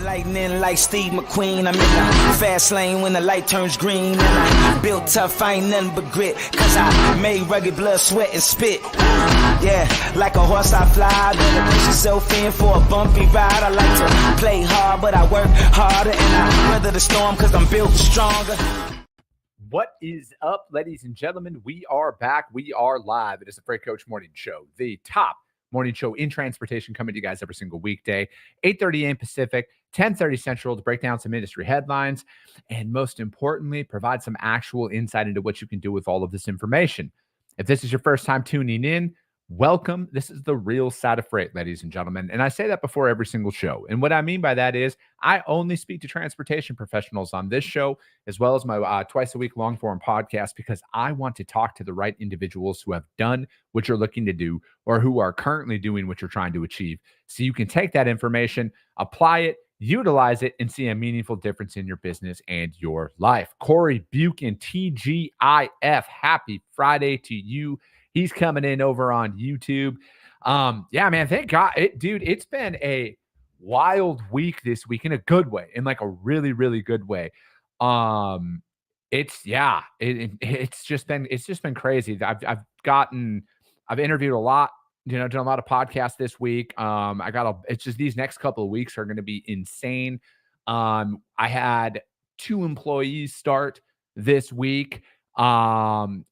Lightning like Steve McQueen. I'm in the fast lane when the light turns green. And I built tough, I ain't nothing but grit. Cause I made rugged blood, sweat, and spit. Yeah, like a horse I fly. Better push yourself in for a bumpy ride. I like to play hard, but I work harder. And I weather the storm cause I'm built stronger. What is up, ladies and gentlemen? We are back. We are live. It is the Freight Coach Morning Show, the top morning show in transportation, coming to you guys every single weekday, 8:30 a.m. Pacific, 10:30 Central, to break down some industry headlines and, most importantly, provide some actual insight into what you can do with all of this information. If this is your first time tuning in, welcome. This is the real side of freight, ladies and gentlemen. And I say that before every single show. And what I mean by that is I only speak to transportation professionals on this show, as well as my twice a week long form podcast, because I want to talk to the right individuals who have done what you're looking to do or who are currently doing what you're trying to achieve. So you can take that information, apply it, utilize it, and see a meaningful difference in your business and your life. Corey Buchan, TGIF, happy Friday to you. He's coming in over on YouTube. Yeah, man, thank God. Dude, it's been a wild week this week in a good way, in like a really, really good way. It's just been crazy. I've interviewed a lot, done a lot of podcasts this week. It's just these next couple of weeks are going to be insane. I had 2 employees start this week. And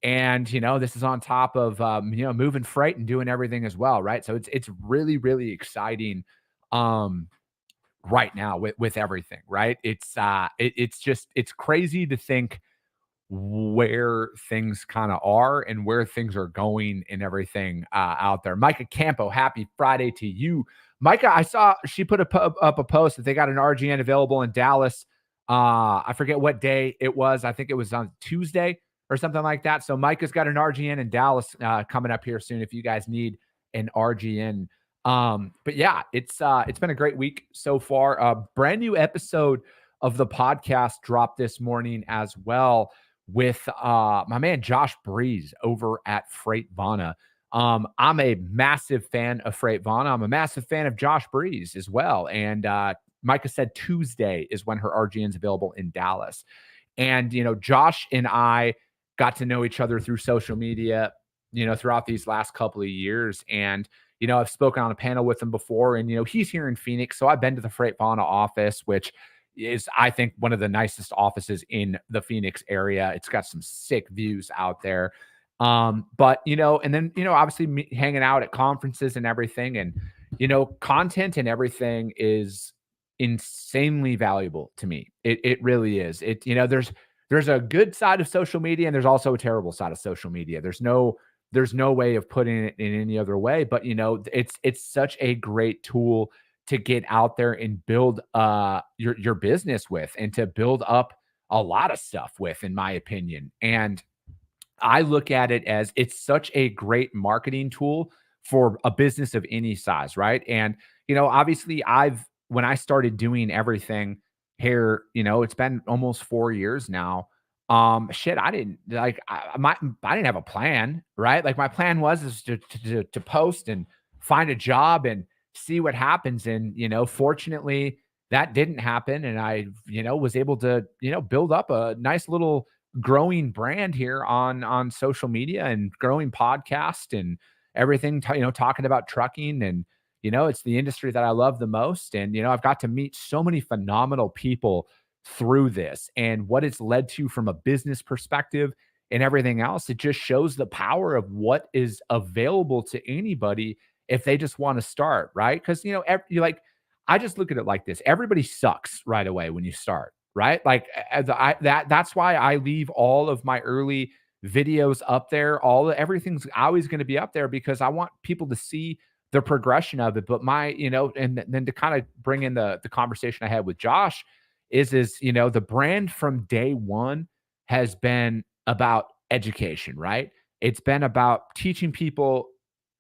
this is on top of, moving freight and doing everything as well. Right. So it's really, really exciting, right now with everything. Right. It's crazy to think where things kind of are and where things are going and everything, out there. Micah Campo, happy Friday to you. Micah, I saw she put up a post that they got an RGN available in Dallas. I forget what day it was. I think it was on Tuesday or something like that. So Micah's got an RGN in Dallas coming up here soon if you guys need an RGN. But yeah, it's been a great week so far. A brand new episode of the podcast dropped this morning as well with my man Josh Breeze over at Freightvana. I'm a massive fan of Freightvana. I'm a massive fan of Josh Breeze as well. And Micah said Tuesday is when her RGN is available in Dallas. And, Josh and I got to know each other through social media, throughout these last couple of years. And, I've spoken on a panel with him before, and, he's here in Phoenix. So I've been to the Freightvana office, which is, I think, one of the nicest offices in the Phoenix area. It's got some sick views out there. But, and then, obviously hanging out at conferences and everything, and, content and everything is insanely valuable to me. It really is. There's a good side of social media, and there's also a terrible side of social media. There's no way of putting it in any other way, but it's such a great tool to get out there and build your business with, and to build up a lot of stuff with, in my opinion. And I look at it as it's such a great marketing tool for a business of any size, right? And obviously when I started doing everything here, it's been almost 4 years now. I didn't have a plan, right? Like my plan was to post and find a job and see what happens. And, fortunately that didn't happen. And I, was able to, build up a nice little growing brand here on social media and growing podcast and everything, talking about trucking. And, it's the industry that I love the most. And, I've got to meet so many phenomenal people through this, and what it's led to from a business perspective and everything else. It just shows the power of what is available to anybody if they just want to start, right? Because, I just look at it like this. Everybody sucks right away when you start, right? Like that's why I leave all of my early videos up there. Everything's always going to be up there, because I want people to see the progression of it. But and then to kind of bring in the conversation I had with Josh is the brand from day one has been about education, right? It's been about teaching people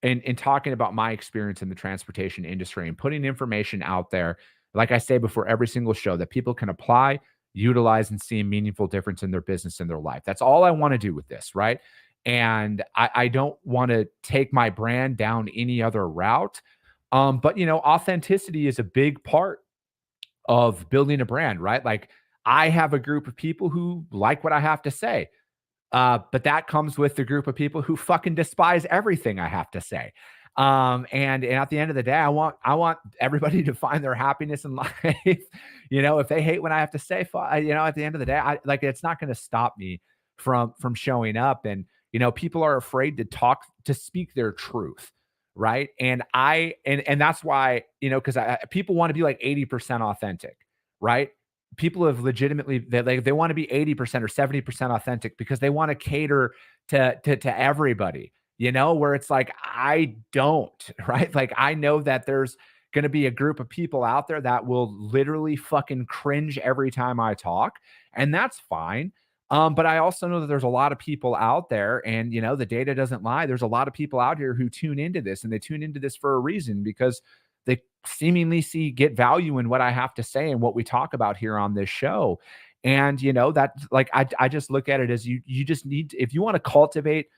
and talking about my experience in the transportation industry and putting information out there, like I say before every single show, that people can apply, utilize, and see a meaningful difference in their business and their life. That's all I want to do with this, right? And I don't want to take my brand down any other route. But authenticity is a big part of building a brand, right? Like I have a group of people who like what I have to say. But that comes with the group of people who fucking despise everything I have to say. And at the end of the day, I want everybody to find their happiness in life. If they hate what I have to say, at the end of the day, it's not going to stop me from showing up. And people are afraid to speak their truth, right? And that's why because people want to be like 80% authentic, right? People have legitimately they want to be 80% or 70% authentic because they want to cater to everybody, where it's like I don't, right? Like I know that there's going to be a group of people out there that will literally fucking cringe every time I talk, and that's fine. But I also know that there's a lot of people out there, and the data doesn't lie. There's a lot of people out here who tune into this, and they tune into this for a reason because they seemingly get value in what I have to say and what we talk about here on this show. And that like I just look at it as you just need, if you want to cultivate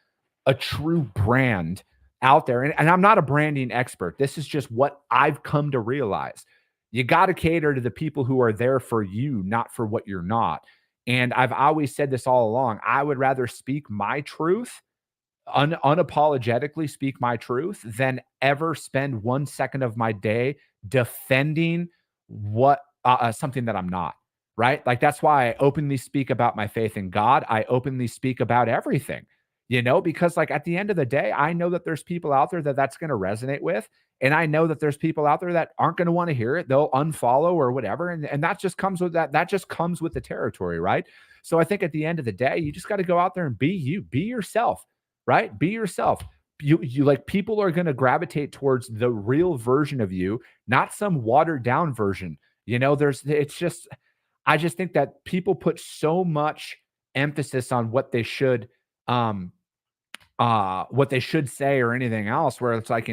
a true brand out there, and I'm not a branding expert. This is just what I've come to realize. You got to cater to the people who are there for you, not for what you're not. And I've always said this all along. I would rather speak my truth unapologetically speak my truth than ever spend 1 second of my day defending what something that I'm not, right? Like that's why I openly speak about my faith in God. I openly speak about everything, because like at the end of the day, I know that there's people out there that's going to resonate with, and I know that there's people out there that aren't going to want to hear it. They'll unfollow or whatever, and that just comes with that just comes with the territory, right? So I think at the end of the day, you just got to go out there and be you, be yourself, right? Be yourself. You like people are going to gravitate towards the real version of you, not some watered down version. I just think that people put so much emphasis on what they should say or anything else, where it's like,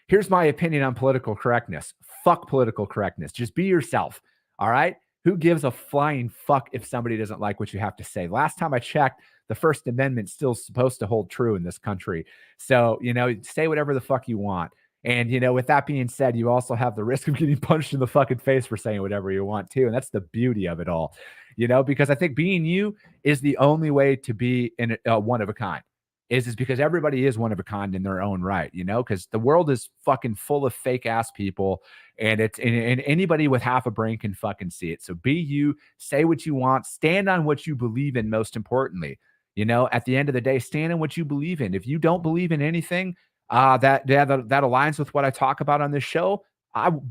here's my opinion on political correctness. Fuck political correctness. Just be yourself. All right. Who gives a flying fuck if somebody doesn't like what you have to say? Last time I checked, the First Amendment's still supposed to hold true in this country. So, say whatever the fuck you want. And, with that being said, you also have the risk of getting punched in the fucking face for saying whatever you want too. And that's the beauty of it all, because I think being you is the only way to be in one of a kind. Is because everybody is one of a kind in their own right, because the world is fucking full of fake ass people, and and anybody with half a brain can fucking see it. So be you, say what you want, stand on what you believe in. Most importantly, at the end of the day, stand on what you believe in. If you don't believe in anything that aligns with what I talk about on this show,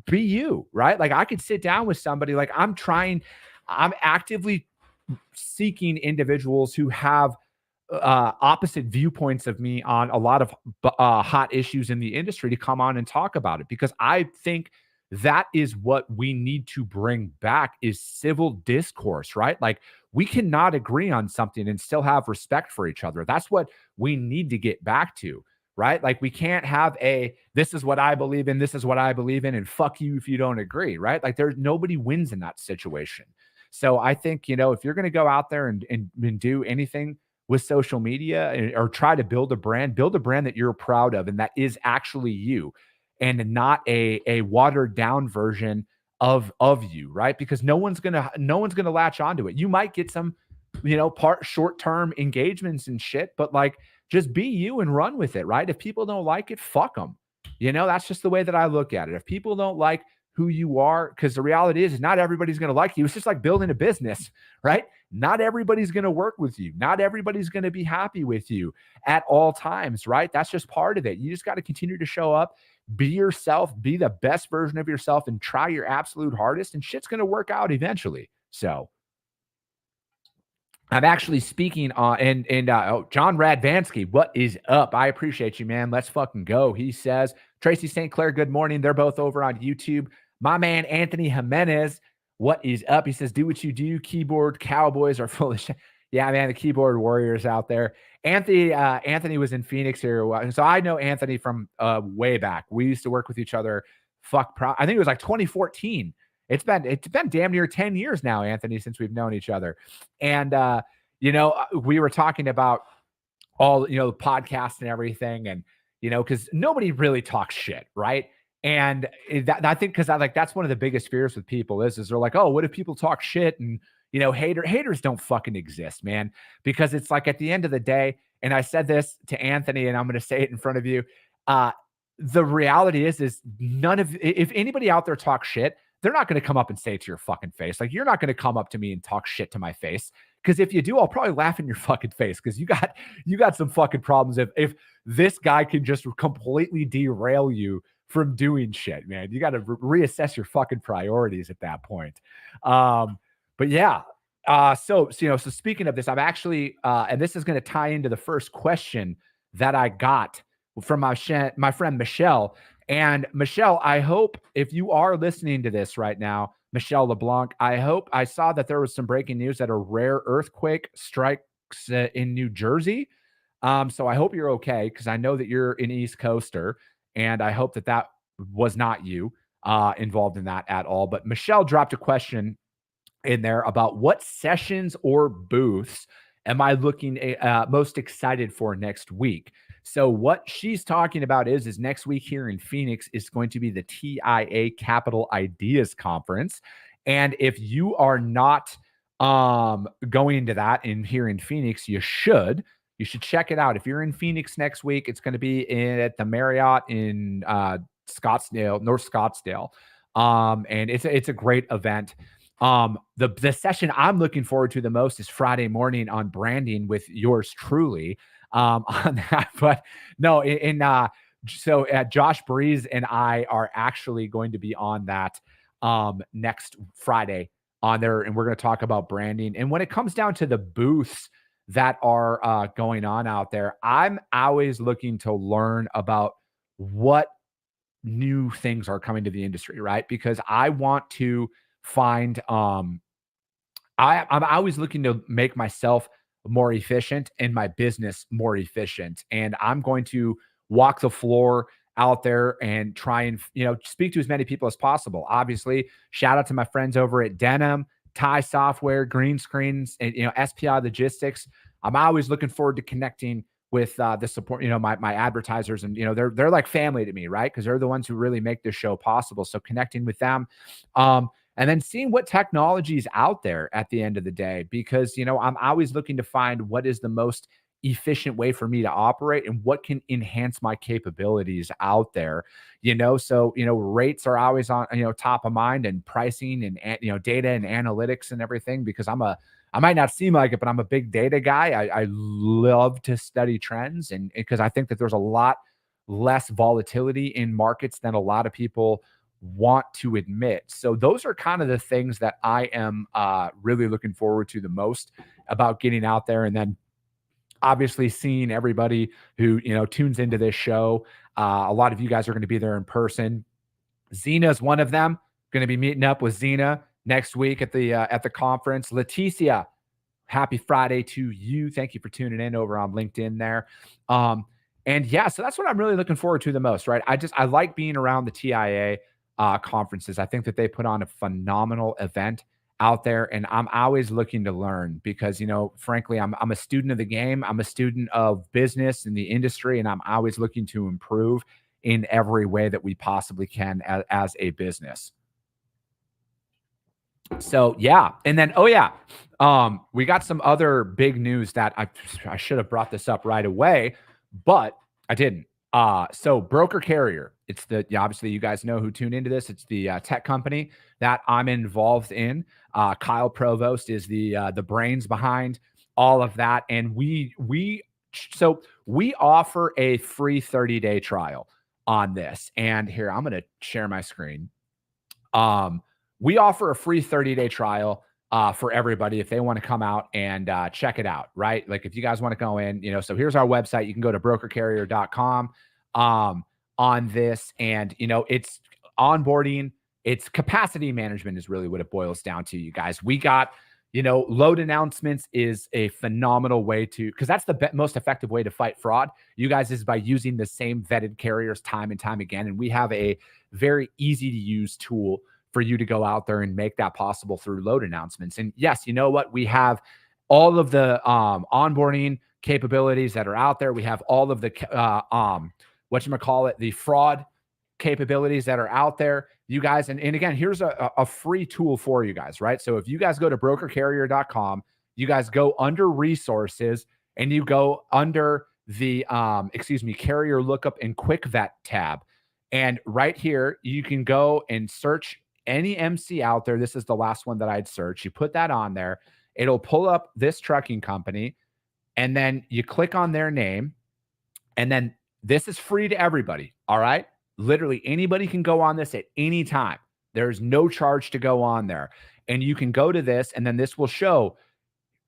be you, right? Like I could sit down with somebody, like I'm actively seeking individuals who have opposite viewpoints of me on a lot of hot issues in the industry to come on and talk about it, because I think that is what we need to bring back is civil discourse, right? Like we cannot agree on something and still have respect for each other. That's what we need to get back to, right? Like we can't have this is what I believe in, this is what I believe in, and fuck you if you don't agree, right? Like nobody wins in that situation. So I think, if you're going to go out there and do anything with social media or try to build a brand that you're proud of and that is actually you, and not a watered down version of you, right? Because no one's gonna latch onto it. You might get some, short-term engagements and shit, but like just be you and run with it, right? If people don't like it, fuck them. That's just the way that I look at it. If people don't like who you are, because the reality is not everybody's going to like you. It's just like building a business, right? Not everybody's going to work with you. Not everybody's going to be happy with you at all times, right? That's just part of it. You just got to continue to show up, be yourself, be the best version of yourself, and try your absolute hardest, and shit's going to work out eventually. So I'm actually speaking on, John Radvansky, what is up? I appreciate you, man. Let's fucking go. He says, Tracy St. Clair, good morning. They're both over on YouTube. My man, Anthony Jimenez, what is up? He says, do what you do. Keyboard cowboys are full of shit. Yeah, man, the keyboard warriors out there. Anthony was in Phoenix here. So I know Anthony from way back. We used to work with each other. I think it was like 2014. It's been damn near 10 years now, Anthony, since we've known each other. And, we were talking about all, the podcast and everything. And, because nobody really talks shit, right? And I think because that's one of the biggest fears with people is they're like, oh, what if people talk shit and haters don't fucking exist, man. Because it's like at the end of the day, and I said this to Anthony, and I'm going to say it in front of you. Uh, the reality is if anybody out there talks shit, they're not going to come up and say it to your fucking face. Like, you're not going to come up to me and talk shit to my face. Because if you do, I'll probably laugh in your fucking face because you got some fucking problems. If this guy can just completely derail you from doing shit, man, you got to reassess your fucking priorities at that point. But yeah, so speaking of this, I'm actually, and this is going to tie into the first question that I got from my friend Michelle. And Michelle, I hope if you are listening to this right now, Michelle LeBlanc, I saw that there was some breaking news that a rare earthquake strikes in New Jersey. So I hope you're okay, because I know that you're an East Coaster, and I hope that was not you involved in that at all. But Michelle dropped a question in there about what sessions or booths am I looking most excited for next week. So what she's talking about is next week here in Phoenix is going to be the TIA Capital Ideas Conference. And if you are not going to that here in Phoenix, you should check it out. If you're in Phoenix next week, it's going to be at the Marriott in Scottsdale, North Scottsdale. And it's a great event. The session I'm looking forward to the most is Friday morning on branding with yours truly on that. But no, so Josh Breeze and I are actually going to be on that next Friday on there, and we're going to talk about branding. And when it comes down to the booths that are going on out there, I'm always looking to learn about what new things are coming to the industry, right? Because I want to find I'm always looking to make myself more efficient and my business more efficient. And I'm going to walk the floor out there and try and speak to as many people as possible. Obviously, shout out to my friends over at Denim, Tie Software, Green Screens, and SPI Logistics. I'm always looking forward to connecting with the support, my advertisers, and they're like family to me, right? Because they're the ones who really make this show possible. So connecting with them. And then seeing what technology is out there at the end of the day, because, I'm always looking to find what is the most efficient way for me to operate and what can enhance my capabilities out there, so, rates are always on, top of mind, and pricing and, data and analytics and everything, because I might not seem like it, but I'm a big data guy. I love to study trends, and because I think that there's a lot less volatility in markets than a lot of people want to admit. So those are kind of the things that I am really looking forward to the most about getting out there. And then obviously seeing everybody who, tunes into this show. A lot of you guys are going to be there in person. Zena's one of them. Going to be meeting up with Zena next week at the conference. Leticia, happy Friday to you. Thank you for tuning in over on LinkedIn there. And yeah, so that's what I'm really looking forward to the most, right? I like being around the TIA conferences. I think that they put on a phenomenal event out there, and I'm always looking to learn because, frankly, I'm a student of the game. I'm a student of business and the industry, and I'm always looking to improve in every way that we possibly can as a business. So yeah. And then, we got some other big news that I should have brought this up right away, but I didn't. So Broker Carrier, it's obviously you guys know who tune into this. It's the tech company that I'm involved in. Kyle Provost is the brains behind all of that. And we offer a free 30-day trial on this. And here, I'm going to share my screen. We offer a free 30-day trial for everybody if they want to come out and check it out, right? Like if you guys want to go in, so here's our website. You can go to brokercarrier.com on this, and, it's onboarding. It's capacity management is really what it boils down to, you guys. We got, load announcements is a phenomenal way because that's the most effective way to fight fraud, you guys, is by using the same vetted carriers time and time again. And we have a very easy to use tool for you to go out there and make that possible through load announcements. And yes, you know what? We have all of the onboarding capabilities that are out there. We have all of the the fraud capabilities that are out there, you guys. And again, here's a free tool for you guys, right? So if you guys go to brokercarrier.com, you guys go under resources and you go under the carrier lookup and quick vet tab. And right here, you can go and search any MC out there. This is the last one that I'd search. You put that on there. It'll pull up this trucking company. And then you click on their name. And then this is free to everybody. All right. Literally anybody can go on this at any time. There's no charge to go on there. And you can go to this, and then this will show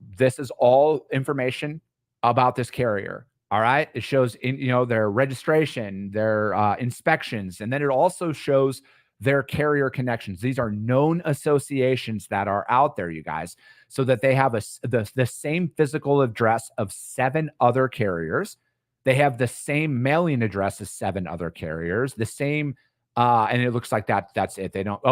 this is all information about this carrier. All right. It shows their registration, their inspections, and then it also shows their carrier connections. These are known associations that are out there, you guys, so that they have the same physical address of 7 other carriers. They have the same mailing address as 7 other carriers, the same, and it looks like that's it. They don't,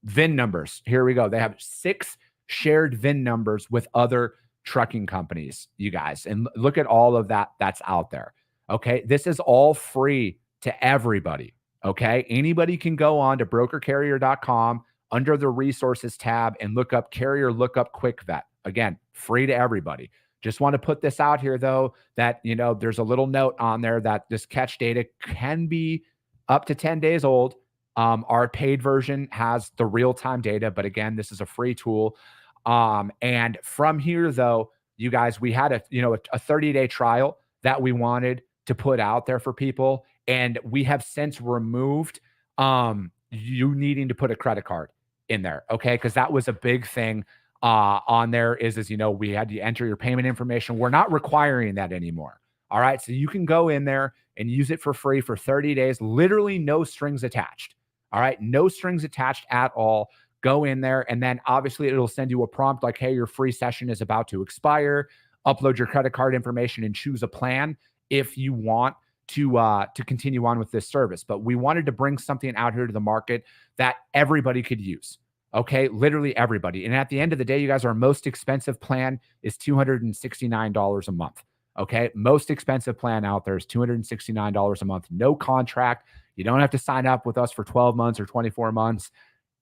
VIN numbers. Here we go. They have 6 shared VIN numbers with other trucking companies, you guys. And look at all of that that's out there. Okay. This is all free to everybody. Okay. Anybody can go on to brokercarrier.com under the resources tab and look up carrier lookup quick vet. Again, free to everybody. Just want to put this out here though, that, there's a little note on there that this catch data can be up to 10 days old. Our paid version has the real-time data, but again, this is a free tool. And from here though, you guys, we had a 30-day trial that we wanted to put out there for people. And we have since removed, you needing to put a credit card in there. Okay. Cause that was a big thing, on there is we had to enter your payment information. We're not requiring that anymore. All right. So you can go in there and use it for free for 30 days, literally no strings attached. All right. No strings attached at all. Go in there, and then obviously it'll send you a prompt like, hey, your free session is about to expire. Upload your credit card information and choose a plan if you want to continue on with this service. But we wanted to bring something out here to the market that everybody could use. Okay, literally everybody. And at the end of the day, you guys, our most expensive plan is $269 a month. Okay, most expensive plan out there is $269 a month. No contract. You don't have to sign up with us for 12 months or 24 months.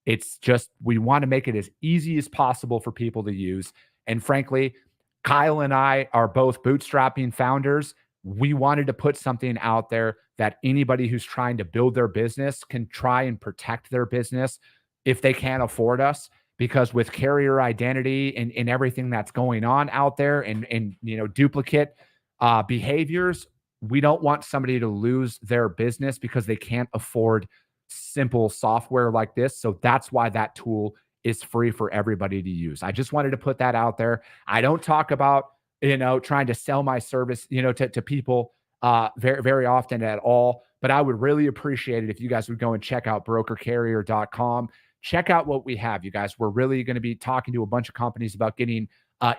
It's just, we want to make it as easy as possible for people to use. And frankly, Kyle and I are both bootstrapping founders. We wanted to put something out there that anybody who's trying to build their business can try and protect their business if they can't afford us. Because with carrier identity and everything that's going on out there and duplicate behaviors, we don't want somebody to lose their business because they can't afford simple software like this. So that's why that tool is free for everybody to use. I just wanted to put that out there. I don't talk about, trying to sell my service, to people very, very often at all, but I would really appreciate it if you guys would go and check out brokercarrier.com. Check out what we have, you guys. We're really going to be talking to a bunch of companies about getting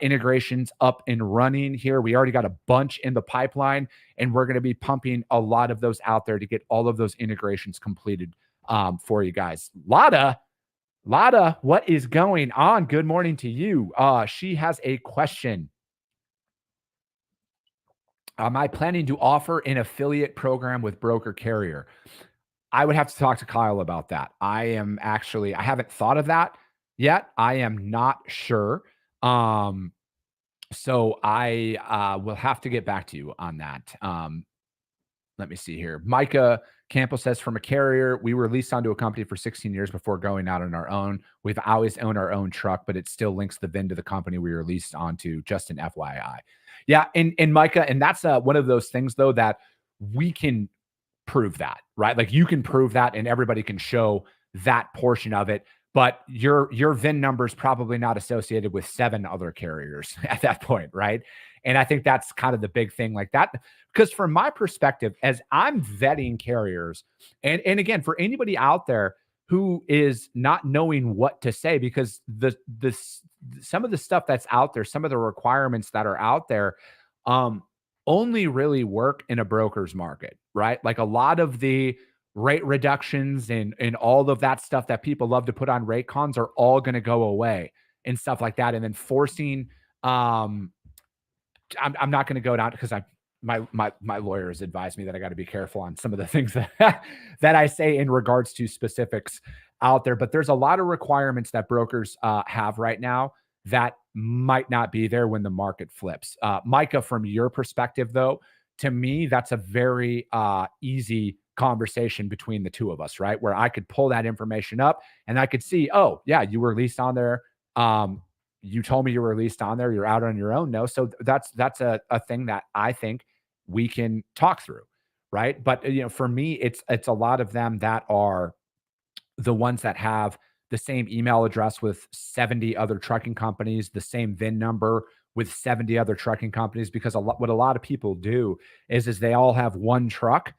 integrations up and running here. We already got a bunch in the pipeline, and we're going to be pumping a lot of those out there to get all of those integrations completed for you guys. Lada, what is going on? Good morning to you. She has a question. Am I planning to offer an affiliate program with Broker Carrier? I would have to talk to Kyle about that. I haven't thought of that yet. I am not sure. So I will have to get back to you on that. Let me see here. Micah Campbell says, from a carrier, we were leased onto a company for 16 years before going out on our own. We've always owned our own truck, but it still links the VIN to the company we were leased onto, just an FYI. Yeah. And Micah, and that's one of those things though, that we can prove that, right? Like you can prove that and everybody can show that portion of it, but your VIN number is probably not associated with 7 other carriers at that point, right? And I think that's kind of the big thing like that, because from my perspective, as I'm vetting carriers, and again, for anybody out there who is not knowing what to say, because some of the stuff that's out there, some of the requirements that are out there, only really work in a broker's market, right? Like a lot of the rate reductions and all of that stuff that people love to put on rate cons are all going to go away and stuff like that. And then forcing, I'm not going to go down because my lawyers advised me that I got to be careful on some of the things that that I say in regards to specifics out there. But there's a lot of requirements that brokers have right now that might not be there when the market flips. Micah, from your perspective, though, to me, that's a very easy conversation between the two of us, right? Where I could pull that information up and I could see, oh, yeah, you were released on there. You told me you were released on there. You're out on your own. No. So that's a thing that I think we can talk through, right? But for me, it's a lot of them that are the ones that have the same email address with 70 other trucking companies, the same VIN number with 70 other trucking companies, because what a lot of people do is they all have one truck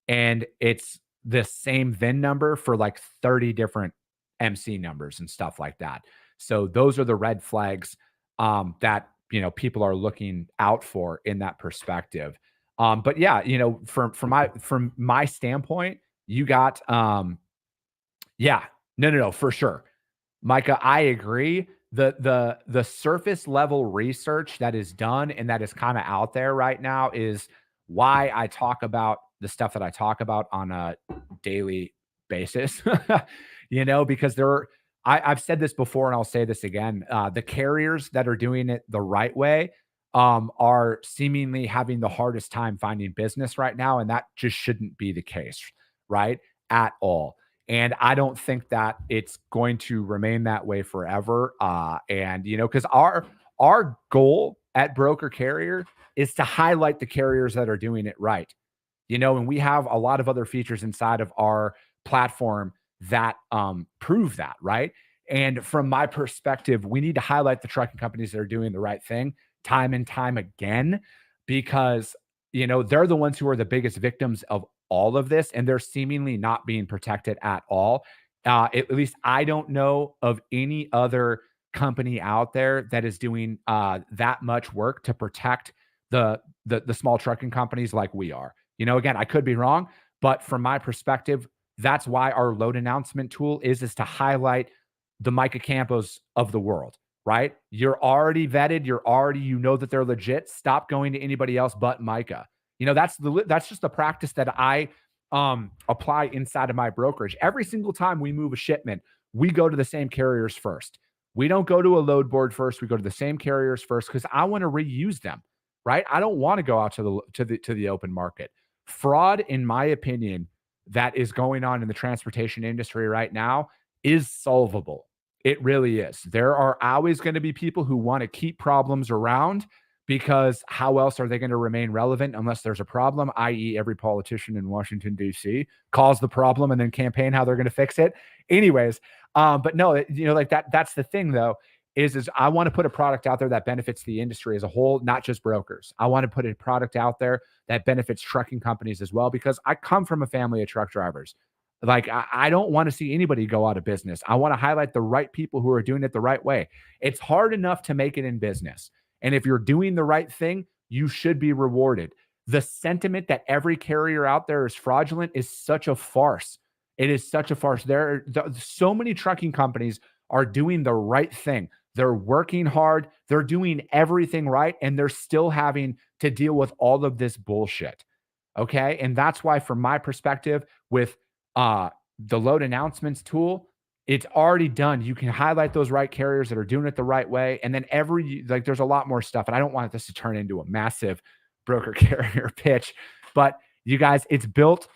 and it's the same VIN number for like 30 different MC numbers and stuff like that. So those are the red flags that people are looking out for in that perspective. But yeah, from my standpoint, you got yeah, no, for sure. Micah, I agree. The surface level research that is done and that is kind of out there right now is why I talk about the stuff that I talk about on a daily basis. Because I've said this before and I'll say this again. The carriers that are doing it the right way are seemingly having the hardest time finding business right now, and that just shouldn't be the case, right? At all. And I don't think that it's going to remain that way forever. Because our goal at Broker Carrier is to highlight the carriers that are doing it right. And we have a lot of other features inside of our platform that prove that, right? And from my perspective, we need to highlight the trucking companies that are doing the right thing time and time again, because they're the ones who are the biggest victims of all of this, and they're seemingly not being protected at all. At least I don't know of any other company out there that is doing that much work to protect the small trucking companies like we are. Again, I could be wrong, but from my perspective, that's why our load announcement tool is to highlight the Micah Campos of the world, right? You're already vetted. You know that they're legit. Stop going to anybody else but Micah. That's just the practice that I apply inside of my brokerage. Every single time we move a shipment, we go to the same carriers first. We don't go to a load board first. We go to the same carriers first because I want to reuse them, right? I don't want to go out to the open market. Fraud, in my opinion, that is going on in the transportation industry right now is solvable. It really is. There are always going to be people who want to keep problems around, because how else are they going to remain relevant unless there's a problem, i.e. every politician in Washington, D.C. calls the problem and then campaign how they're going to fix it. Anyways, but no, like that's the thing, though, is I want to put a product out there that benefits the industry as a whole, not just brokers. I want to put a product out there that benefits trucking companies as well, because I come from a family of truck drivers. Like, I don't want to see anybody go out of business. I want to highlight the right people who are doing it the right way. It's hard enough to make it in business. And if you're doing the right thing, you should be rewarded. The sentiment that every carrier out there is fraudulent is such a farce. It is such a farce. So many trucking companies are doing the right thing. They're working hard. They're doing everything right. And they're still having to deal with all of this bullshit. Okay. And that's why, from my perspective, with the load announcements tool, it's already done. You can highlight those right carriers that are doing it the right way. And then there's a lot more stuff. And I don't want this to turn into a massive broker carrier pitch, but you guys, it's built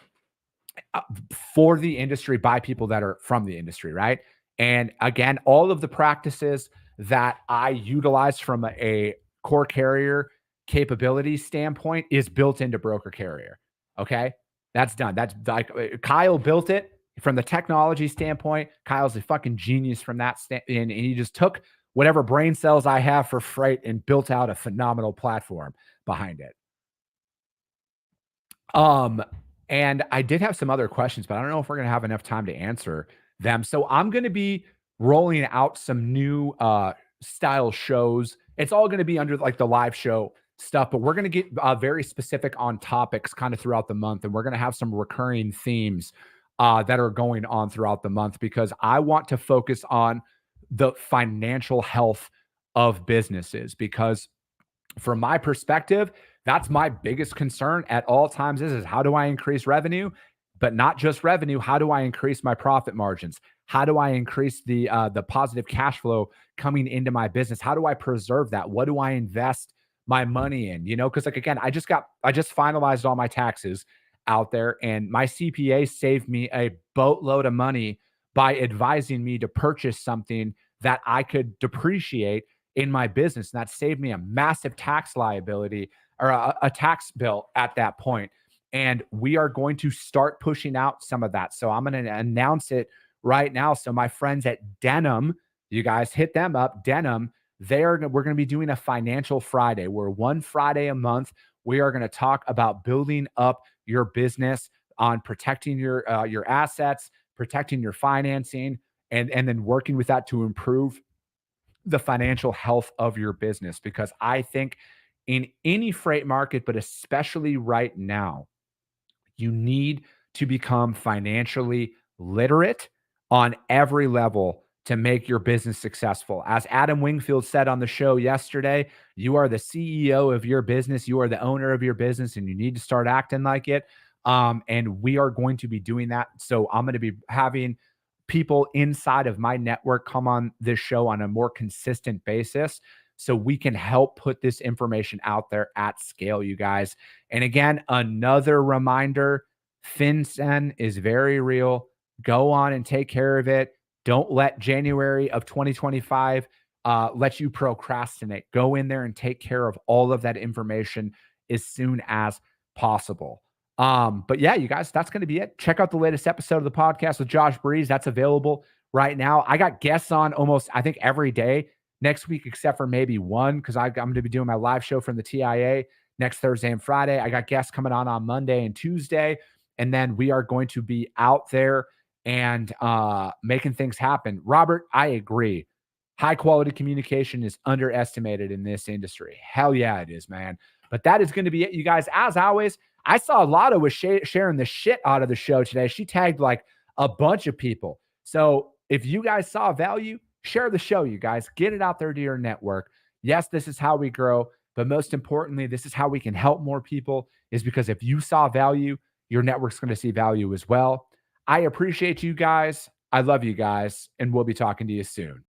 for the industry by people that are from the industry, right? And again, all of the practices that I utilize from a core carrier capability standpoint is built into broker carrier. Okay. That's done. That's like Kyle built it. From the technology standpoint, Kyle's a fucking genius from that and he just took whatever brain cells I have for freight and built out a phenomenal platform behind it. And I did have some other questions, but I don't know if we're going to have enough time to answer them. So I'm going to be rolling out some new style shows. It's all going to be under like the live show stuff, but we're going to get very specific on topics kind of throughout the month. And we're going to have some recurring themes that are going on throughout the month, because I want to focus on the financial health of businesses, because from my perspective, that's my biggest concern at all times is how do I increase revenue? But not just revenue. How do I increase my profit margins? How do I increase the positive cash flow coming into my business? How do I preserve that? What do I invest my money in? Because like again, I just finalized all my taxes out there, and my CPA saved me a boatload of money by advising me to purchase something that I could depreciate in my business. And that saved me a massive tax liability or a tax bill at that point. And we are going to start pushing out some of that. So I'm going to announce it right now. So my friends at Denim, you guys hit them up. Denim, we're going to be doing a financial Friday, where one Friday a month we are going to talk about building up your business, on protecting your assets, protecting your financing, and then working with that to improve the financial health of your business. Because I think in any freight market, but especially right now, you need to become financially literate on every level to make your business successful. As Adam Wingfield said on the show yesterday, you are the CEO of your business, you are the owner of your business, and you need to start acting like it. And we are going to be doing that. So I'm going to be having people inside of my network come on this show on a more consistent basis so we can help put this information out there at scale, you guys. And again, another reminder, FinCEN is very real. Go on and take care of it. Don't let January of 2025 let you procrastinate. Go in there and take care of all of that information as soon as possible. But yeah, you guys, that's going to be it. Check out the latest episode of the podcast with Josh Breeze. That's available right now. I got guests on almost, I think, every day next week, except for maybe one, because I'm going to be doing my live show from the TIA next Thursday and Friday. I got guests coming on Monday and Tuesday, and then we are going to be out there and making things happen. Robert, I agree. High quality communication is underestimated in this industry. Hell yeah, it is, man. But that is going to be it, you guys. As always, I saw Lotto was sharing the shit out of the show today. She tagged like a bunch of people. So if you guys saw value, share the show, you guys. Get it out there to your network. Yes, this is how we grow. But most importantly, this is how we can help more people, is because if you saw value, your network's going to see value as well. I appreciate you guys. I love you guys. And we'll be talking to you soon.